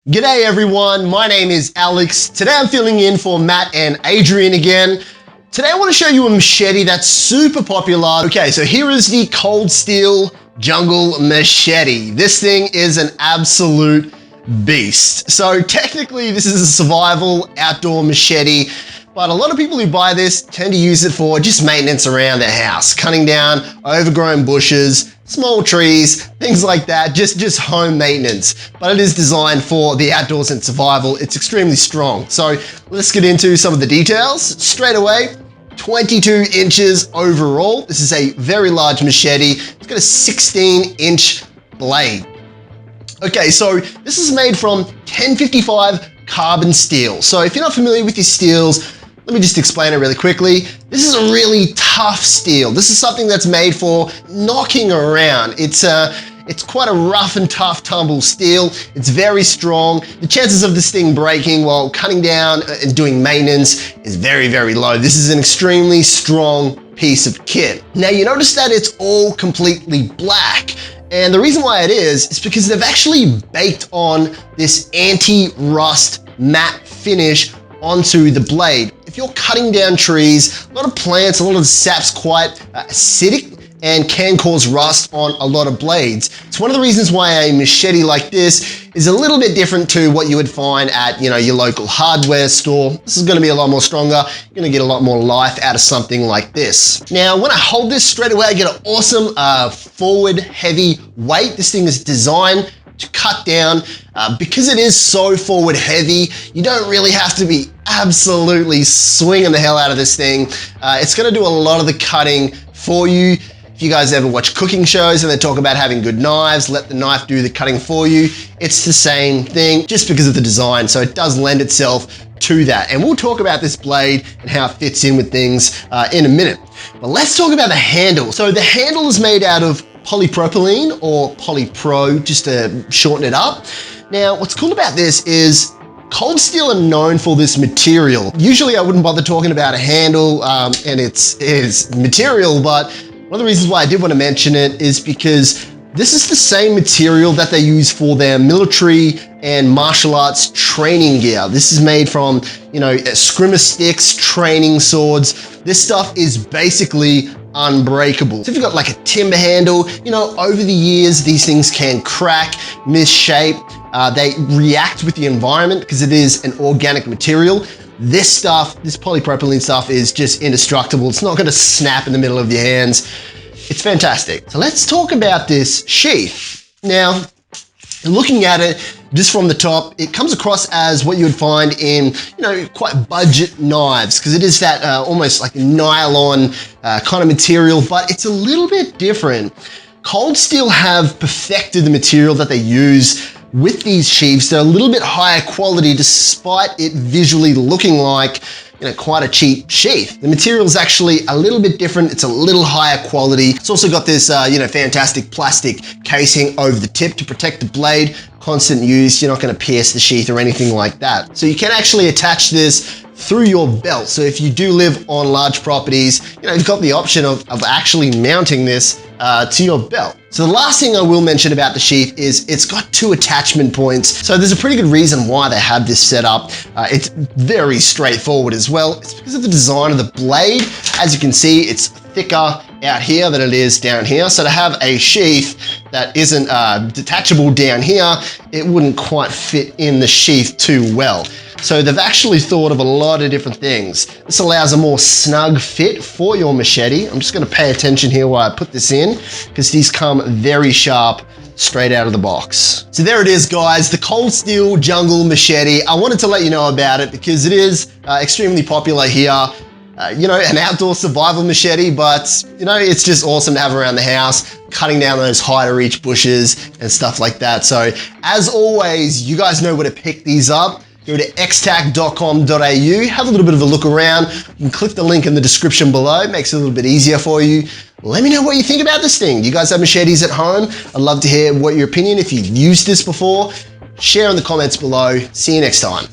G'day everyone, my name is Alex. Today I'm filling in for Matt and Adrian again. Today I want to show you a machete that's super popular. Okay, so here is the Cold Steel Jungle Machete. This thing is an absolute beast. So technically this is a survival outdoor machete, but a lot of people who buy this tend to use it for just maintenance around their house, cutting down overgrown bushes, small trees, things like that, just home maintenance. But it is designed for the outdoors and survival. It's extremely strong. So let's get into some of the details. Straight away, 22 inches overall. This is a very large machete. It's got a 16-inch blade. Okay, so this is made from 1055 carbon steel. So if you're not familiar with your steels, let me just explain it really quickly. This is a really tough steel. This is something that's made for knocking around. It's quite a rough and tough tumble steel. It's very strong. The chances of this thing breaking while cutting down and doing maintenance is very, very low. This is an extremely strong piece of kit. Now you notice that it's all completely black. And the reason why it is because they've actually baked on this anti-rust matte finish onto the blade. If you're cutting down trees, a lot of plants, a lot of the sap's quite acidic and can cause rust on a lot of blades. It's one of the reasons why a machete like this is a little bit different to what you would find at your local hardware store. This is gonna be a lot more stronger. You're gonna get a lot more life out of something like this. Now, when I hold this straight away, I get an awesome forward heavy weight. This thing is designed to cut down. Because it is so forward heavy, you don't really have to be absolutely swinging the hell out of this thing. It's gonna do a lot of the cutting for you. If you guys ever watch cooking shows and they talk about having good knives, let the knife do the cutting for you. It's the same thing, just because of the design. So it does lend itself to that. And we'll talk about this blade and how it fits in with things in a minute. But let's talk about the handle. So the handle is made out of polypropylene or polypro, just to shorten it up. Now, what's cool about this is Cold Steel are known for this material. Usually I wouldn't bother talking about a handle and its material, but one of the reasons why I did want to mention it is because this is the same material that they use for their military and martial arts training gear. This is made from, scrimmer sticks, training swords. This stuff is basically unbreakable. So if you've got like a timber handle, over the years, these things can crack, misshape. They react with the environment because it is an organic material. This stuff, this polypropylene stuff is just indestructible. It's not gonna snap in the middle of your hands. It's fantastic. So let's talk about this sheath. Now, looking at it just from the top, it comes across as what you would find in, quite budget knives, because it is that almost like nylon kind of material, but it's a little bit different. Cold Steel have perfected the material that they use with these sheaths. They're a little bit higher quality despite it visually looking like quite a cheap sheath. The material is actually a little bit different. It's a little higher quality. It's also got this fantastic plastic casing over the tip to protect the blade. Constant use, you're not going to pierce the sheath or anything like that. So you can actually attach this through your belt. So if you do live on large properties, you've got the option of actually mounting this to your belt. So the last thing I will mention about the sheath is it's got 2 attachment points. So there's a pretty good reason why they have this set up. It's very straightforward as well. It's because of the design of the blade. As you can see, it's thicker out here than it is down here. So to have a sheath that isn't detachable down here, it wouldn't quite fit in the sheath too well. So they've actually thought of a lot of different things. This allows a more snug fit for your machete. I'm just gonna pay attention here while I put this in, because these come very sharp straight out of the box. So there it is, guys, the Cold Steel Jungle Machete. I wanted to let you know about it because it is extremely popular here. An outdoor survival machete, but it's just awesome to have around the house, cutting down those high to reach bushes and stuff like that. So as always, you guys know where to pick these up. Go to extac.com.au, have a little bit of a look around. You can click the link in the description below. It makes it a little bit easier for you. Let me know what you think about this thing. Do you guys have machetes at home? I'd love to hear what your opinion. If you've used this before, share in the comments below. See you next time.